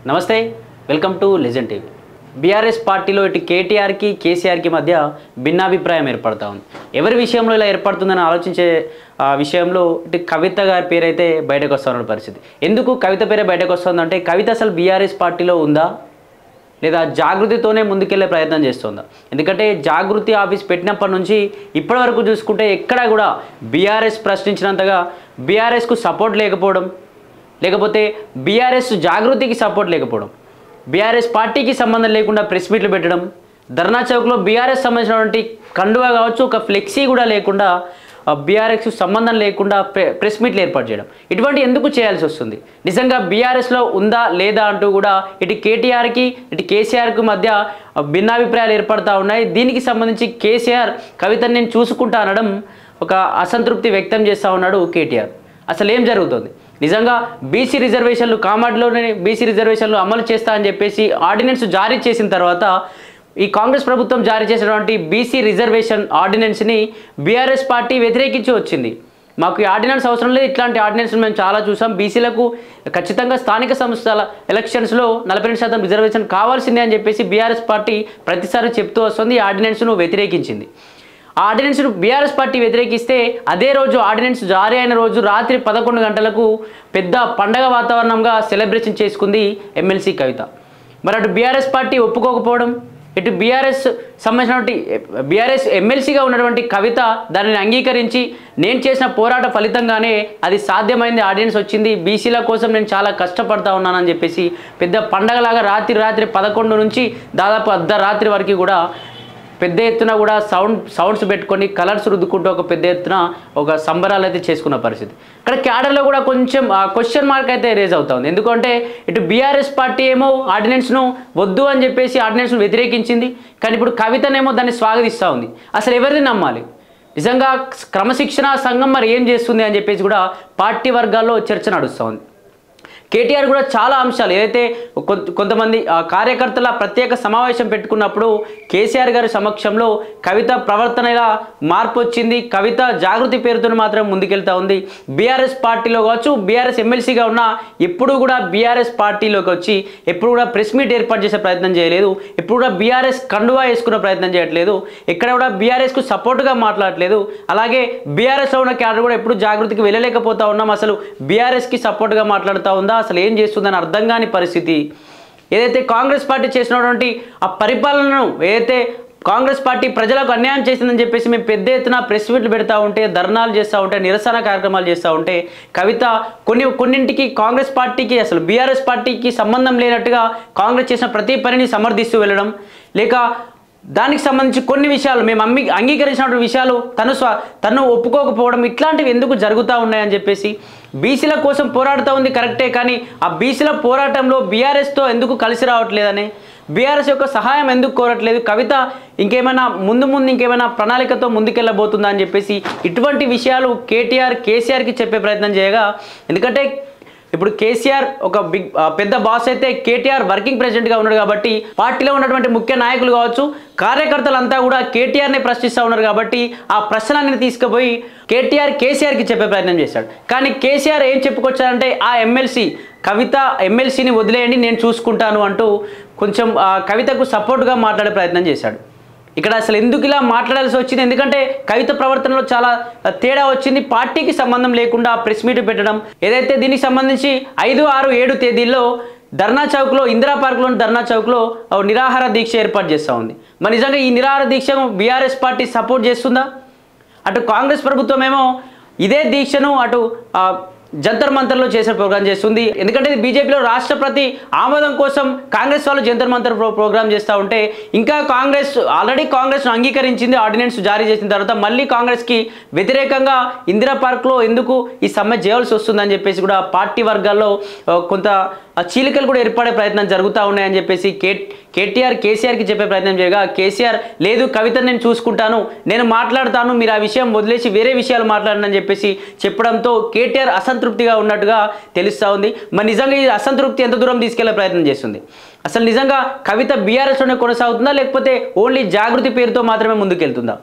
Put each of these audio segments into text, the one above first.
నమస్తే, welcome to legend TV. BRS పార్టీలో ఇటు కేటీఆర్కి కేసీఆర్కి మధ్య భిన్నాభిప్రాయం ఏర్పడతా ఉంది. ఎవరి విషయంలో ఇలా ఏర్పడుతుందని ఆలోచించే విషయంలో ఇటు కవిత గారి పేరైతే బయటకు వస్తున్న పరిస్థితి. ఎందుకు కవిత పేరే బయటకు వస్తుందంటే కవిత అసలు బీఆర్ఎస్ పార్టీలో ఉందా లేదా జాగృతితోనే ముందుకెళ్లే ప్రయత్నం చేస్తుందా? ఎందుకంటే జాగృతి ఆఫీస్ పెట్టినప్పటి నుంచి ఇప్పటి వరకు చూసుకుంటే ఎక్కడా కూడా బీఆర్ఎస్ ప్రశ్నించినంతగా బీఆర్ఎస్కు సపోర్ట్ లేకపోవడం, లేకపోతే బీఆర్ఎస్ జాగృతికి సపోర్ట్ లేకపోవడం, బీఆర్ఎస్ పార్టీకి సంబంధం లేకుండా ప్రెస్ మీట్లు పెట్టడం, ధర్నా చౌక్లో బీఆర్ఎస్ సంబంధించినటువంటి కండువా కావచ్చు, ఒక ఫ్లెక్సీ కూడా లేకుండా బీఆర్ఎస్కు సంబంధం లేకుండా ప్రెస్ మీట్లు ఏర్పాటు చేయడం, ఇటువంటి ఎందుకు చేయాల్సి వస్తుంది? నిజంగా బీఆర్ఎస్లో ఉందా లేదా అంటూ కూడా ఇటు కేటీఆర్కి ఇటు కేసీఆర్కి మధ్య భిన్నాభిప్రాయాలు ఏర్పడతా ఉన్నాయి. దీనికి సంబంధించి కేసీఆర్ కవితను నేను చూసుకుంటా అనడం ఒక అసంతృప్తి వ్యక్తం చేస్తూ ఉన్నాడు కేటీఆర్. అసలు ఏం జరుగుతుంది? నిజంగా బీసీ రిజర్వేషన్లు కామాడ్లోనే బీసీ రిజర్వేషన్లు అమలు చేస్తా అని చెప్పేసి ఆర్డినెన్స్ జారీ చేసిన తర్వాత ఈ కాంగ్రెస్ ప్రభుత్వం జారీ చేసినటువంటి బీసీ రిజర్వేషన్ ఆర్డినెన్స్ని బీఆర్ఎస్ పార్టీ వ్యతిరేకించి వచ్చింది. మాకు ఈ ఆర్డినెన్స్ అవసరం లేదు, ఇట్లాంటి ఆర్డినెన్స్ మేము చాలా చూసాం, బీసీలకు ఖచ్చితంగా స్థానిక సంస్థల ఎలక్షన్స్లో 42% రిజర్వేషన్ కావాల్సిందే అని చెప్పేసి బీఆర్ఎస్ పార్టీ ప్రతిసారి చెప్తూ వస్తుంది. ఈ ఆర్డినెన్స్ను వ్యతిరేకించింది. ఆ ఆర్డినెన్స్ను బీఆర్ఎస్ పార్టీ వ్యతిరేకిస్తే అదే రోజు ఆర్డినెన్స్ జారీ అయిన రోజు రాత్రి 11 గంటలకు పెద్ద పండగ వాతావరణంగా సెలబ్రేషన్ చేసుకుంది ఎమ్మెల్సీ కవిత. మరి అటు బీఆర్ఎస్ పార్టీ ఒప్పుకోకపోవడం, ఇటు బీఆర్ఎస్ సంబంధించినటువంటి బీఆర్ఎస్ ఎమ్మెల్సీగా ఉన్నటువంటి కవిత దానిని అంగీకరించి నేను చేసిన పోరాట ఫలితంగానే అది సాధ్యమైంది, ఆర్డినెన్స్ వచ్చింది, బీసీల కోసం నేను చాలా కష్టపడతా ఉన్నానని చెప్పేసి పెద్ద పండగలాగా రాత్రి 11 నుంచి దాదాపు అర్ధరాత్రి వరకు కూడా పెద్ద ఎత్తున కూడా సౌండ్స్ పెట్టుకొని కలర్స్ రుద్దుకుంటూ ఒక పెద్ద ఎత్తున ఒక సంబరాలు అయితే చేసుకున్న పరిస్థితి. ఇక్కడ క్యాడర్లో కూడా కొంచెం క్వశ్చన్ మార్క్ అయితే రేజ్ అవుతా ఉంది. ఎందుకంటే ఇటు బీఆర్ఎస్ పార్టీ ఏమో ఆర్డినెన్స్ను వద్దు అని చెప్పేసి ఆర్డినెన్స్ను వ్యతిరేకించింది, కానీ ఇప్పుడు కవితనేమో దాన్ని స్వాగతిస్తూ ఉంది. అసలు ఎవరిని నమ్మాలి? నిజంగా క్రమశిక్షణ సంఘం మరి ఏం చేస్తుంది అని చెప్పేసి కూడా పార్టీ వర్గాల్లో చర్చ నడుస్తూ ఉంది. కేటీఆర్ కూడా చాలా అంశాలు ఏదైతే కొంతమంది కార్యకర్తల ప్రత్యేక సమావేశం పెట్టుకున్నప్పుడు కేసీఆర్ గారి సమక్షంలో కవిత ప్రవర్తనలా మార్పు వచ్చింది, కవిత జాగృతి పేరుతో మాత్రం ముందుకెళ్తా ఉంది. బీఆర్ఎస్ పార్టీలో కావచ్చు, బీఆర్ఎస్ ఎమ్మెల్సీగా ఉన్న ఎప్పుడు కూడా బీఆర్ఎస్ పార్టీలోకి వచ్చి ఎప్పుడు కూడా ప్రెస్ మీట్ ఏర్పాటు చేసే ప్రయత్నం చేయలేదు, ఎప్పుడు కూడా బీఆర్ఎస్ కండువా వేసుకునే ప్రయత్నం చేయట్లేదు, ఎక్కడ కూడా బీఆర్ఎస్కు సపోర్టుగా మాట్లాడలేదు. అలాగే బీఆర్ఎస్లో ఉన్న క్యాడర్ కూడా ఎప్పుడు జాగృతికి వెళ్ళలేకపోతా ఉన్నాం. అసలు బీఆర్ఎస్కి సపోర్టుగా మాట్లాడుతూ ఉందా, అసలు ఏం చేస్తుందని అర్థం కాని పరిస్థితి. ఏదైతే కాంగ్రెస్ పార్టీ చేసినటువంటి ఆ పరిపాలనను, ఏదైతే కాంగ్రెస్ పార్టీ ప్రజలకు అన్యాయం చేసిందని చెప్పేసి మేము పెద్ద ఎత్తున ప్రెస్ మీట్లు పెడతా ఉంటే, ధర్నాలు చేస్తూ ఉంటే, నిరసన కార్యక్రమాలు చేస్తూ ఉంటే కవిత కొన్నింటికి కాంగ్రెస్ పార్టీకి అసలు బీఆర్ఎస్ పార్టీకి సంబంధం లేనట్టుగా కాంగ్రెస్ చేసిన ప్రతి పనిని సమర్థిస్తూ వెళ్ళడం, లేక దానికి సంబంధించి కొన్ని విషయాలు మేము అంగీకరించినటువంటి విషయాలు తను ఒప్పుకోకపోవడం, ఇట్లాంటివి ఎందుకు జరుగుతూ ఉన్నాయని చెప్పేసి బీసీల కోసం పోరాడుతూ ఉంది కరెక్టే, కానీ ఆ బీసీల పోరాటంలో బీఆర్ఎస్తో ఎందుకు కలిసి రావట్లేదని, బీఆర్ఎస్ యొక్క సహాయం ఎందుకు కోరట్లేదు, కవిత ఇంకేమైనా ముందు ఇంకేమైనా ప్రణాళికతో ముందుకెళ్ళబోతుందా అని చెప్పేసి ఇటువంటి విషయాలు కేసీఆర్కి చెప్పే ప్రయత్నం చేయగా, ఎందుకంటే ఇప్పుడు కేసీఆర్ ఒక పెద్ద బాస్ అయితే కేటీఆర్ వర్కింగ్ ప్రెసిడెంట్గా ఉన్నాడు కాబట్టి పార్టీలో ఉన్నటువంటి ముఖ్య నాయకులు కావచ్చు, కార్యకర్తలంతా కూడా కేటీఆర్ని ప్రశ్నిస్తూ ఉన్నారు కాబట్టి ఆ ప్రశ్నలన్నీ తీసుకుపోయి కేసీఆర్కి చెప్పే ప్రయత్నం చేశాడు. కానీ కేసీఆర్ ఏం చెప్పుకొచ్చారంటే ఆ కవిత ఎమ్మెల్సీని వదిలేయండి నేను చూసుకుంటాను అంటూ కొంచెం కవితకు సపోర్ట్గా మాట్లాడే ప్రయత్నం చేశాడు. ఇక్కడ అసలు ఎందుకు ఇలా మాట్లాడాల్సి వచ్చింది? ఎందుకంటే కవిత ప్రవర్తనలో చాలా తేడా వచ్చింది. పార్టీకి సంబంధం లేకుండా ప్రెస్ మీట్ పెట్టడం, ఏదైతే దీనికి సంబంధించి 5, 6, 7 తేదీల్లో ధర్నా చౌక్లో, ఇందిరా పార్క్లోని ధర్నా చౌక్లో నిరాహార దీక్ష ఏర్పాటు చేస్తూ ఉంది. మరి నిజంగా ఈ నిరాహార దీక్షను బీఆర్ఎస్ పార్టీ సపోర్ట్ చేస్తుందా? అటు కాంగ్రెస్ ప్రభుత్వం ఏమో ఇదే దీక్షను అటు జంతర్ మంతర్లో చేసే ప్రోగ్రాం చేస్తుంది. ఎందుకంటే ఇది బీజేపీలో రాష్ట్రపతి ఆమోదం కోసం కాంగ్రెస్ వాళ్ళు జంతర్ మంతర్ ప్రోగ్రాం చేస్తూ ఉంటే ఇంకా ఆల్రెడీ కాంగ్రెస్ను అంగీకరించింది ఆర్డినెన్స్ జారీ చేసిన తర్వాత మళ్ళీ కాంగ్రెస్కి వ్యతిరేకంగా ఇందిరా పార్క్లో ఎందుకు ఈ సమ్మె చేయాల్సి వస్తుందని చెప్పేసి కూడా పార్టీ వర్గాల్లో కొంత చీలికలు కూడా ఏర్పడే ప్రయత్నం జరుగుతూ ఉన్నాయని చెప్పేసి కేసీఆర్కి చెప్పే ప్రయత్నం చేయగా, కేసీఆర్ లేదు కవితను నేను చూసుకుంటాను, నేను మాట్లాడతాను, మీరు ఆ విషయం వదిలేసి వేరే విషయాలు మాట్లాడనని చెప్పేసి చెప్పడంతో కేటీఆర్ అసంతృప్తిగా ఉన్నట్టుగా తెలుస్తూ ఉంది. మరి నిజంగా ఈ అసంతృప్తి ఎంత దూరం తీసుకెళ్లే ప్రయత్నం చేస్తుంది? అసలు నిజంగా కవిత బీఆర్ఎస్లోనే కొనసాగుతుందా, లేకపోతే ఓన్లీ జాగృతి పేరుతో మాత్రమే ముందుకెళ్తుందా?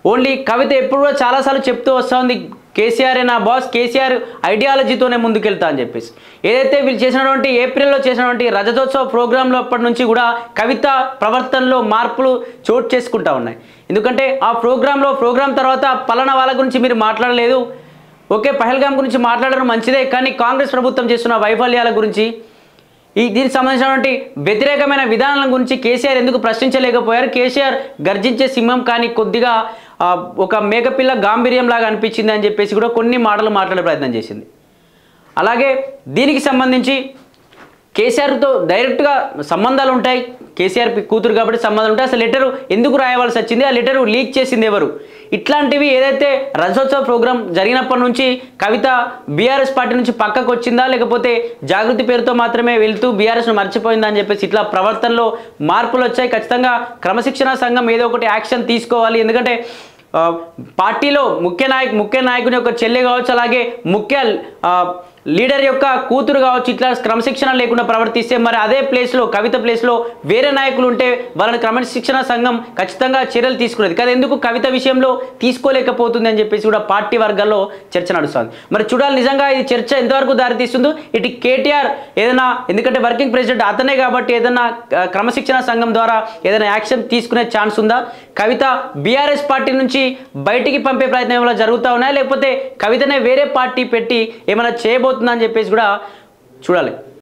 ఓన్లీ కవిత ఎప్పుడు కూడా చాలాసార్లు చెప్తూ వస్తుంది కేసీఆర్ నా బాస్, కేసీఆర్ ఐడియాలజీతోనే ముందుకెళ్తా అని చెప్పేసి. ఏదైతే వీళ్ళు చేసినటువంటి ఏప్రిల్లో చేసినటువంటి రజతోత్సవ ప్రోగ్రాంలో అప్పటి నుంచి కూడా కవిత ప్రవర్తనలో మార్పులు చోటు చేసుకుంటా ఉన్నాయి. ఎందుకంటే ఆ ప్రోగ్రాం తర్వాత పలానా వాళ్ళ గురించి మీరు మాట్లాడలేదు, ఓకే పహల్గాం గురించి మాట్లాడడం మంచిదే, కానీ కాంగ్రెస్ ప్రభుత్వం చేస్తున్న వైఫల్యాల గురించి దీనికి సంబంధించినటువంటి వ్యతిరేకమైన విధానాల గురించి కేసీఆర్ ఎందుకు ప్రశ్నించలేకపోయారు? కేసీఆర్ గర్జించే సింహం కానీ కొద్దిగా ఒక మేకపిల్ల గాంభీర్యం లాగా అనిపించింది అని చెప్పేసి కూడా కొన్ని మాటలు మాట్లాడే ప్రయత్నం చేసింది. అలాగే దీనికి సంబంధించి కేసీఆర్తో డైరెక్ట్గా సంబంధాలు ఉంటాయి, కేసీఆర్ కూతురు కాబట్టి సంబంధాలు ఉంటాయి. అసలు లెటరు ఎందుకు రాయవలసి వచ్చింది, ఆ లెటరు లీక్ చేసింది ఎవరు? ఇట్లాంటివి ఏదైతే రజతోత్సవ ప్రోగ్రాం జరిగినప్పటి నుంచి కవిత బీఆర్ఎస్ పార్టీ నుంచి పక్కకు వచ్చిందా, లేకపోతే జాగృతి పేరుతో మాత్రమే వెళ్తూ బీఆర్ఎస్ను మర్చిపోయిందా అని చెప్పేసి ఇట్లా ప్రవర్తనలో మార్పులు వచ్చాయి. ఖచ్చితంగా క్రమశిక్షణ సంఘం ఏదో ఒకటి యాక్షన్ తీసుకోవాలి. ఎందుకంటే పార్టీలో ముఖ్య నాయకుని యొక్క చెల్లె కావచ్చు, అలాగే ముఖ్య లీడర్ యొక్క కూతురు కావచ్చు, ఇట్లా క్రమశిక్షణ లేకుండా ప్రవర్తిస్తే మరి అదే ప్లేస్లో కవిత ప్లేస్లో వేరే నాయకులు ఉంటే వాళ్ళని క్రమశిక్షణ సంఘం ఖచ్చితంగా చర్యలు తీసుకునేది కదా. ఎందుకు కవిత విషయంలో తీసుకోలేకపోతుంది అని చెప్పేసి కూడా పార్టీ వర్గాల్లో చర్చ నడుస్తుంది. మరి చూడాలి నిజంగా ఇది చర్చ ఎంతవరకు దారితీస్తుందో. ఇటు కేటీఆర్ ఏదైనా, ఎందుకంటే వర్కింగ్ ప్రెసిడెంట్ అతనే కాబట్టి ఏదైనా క్రమశిక్షణ సంఘం ద్వారా ఏదైనా యాక్షన్ తీసుకునే ఛాన్స్ ఉందా? కవిత బీఆర్ఎస్ పార్టీ నుంచి బయటికి పంపే ప్రయత్నం ఏమైనా జరుగుతూ ఉన్నాయా, లేకపోతే కవితనే వేరే పార్టీ పెట్టి ఏమైనా చేయబోతుందా అని చెప్పేసి కూడా చూడాలి.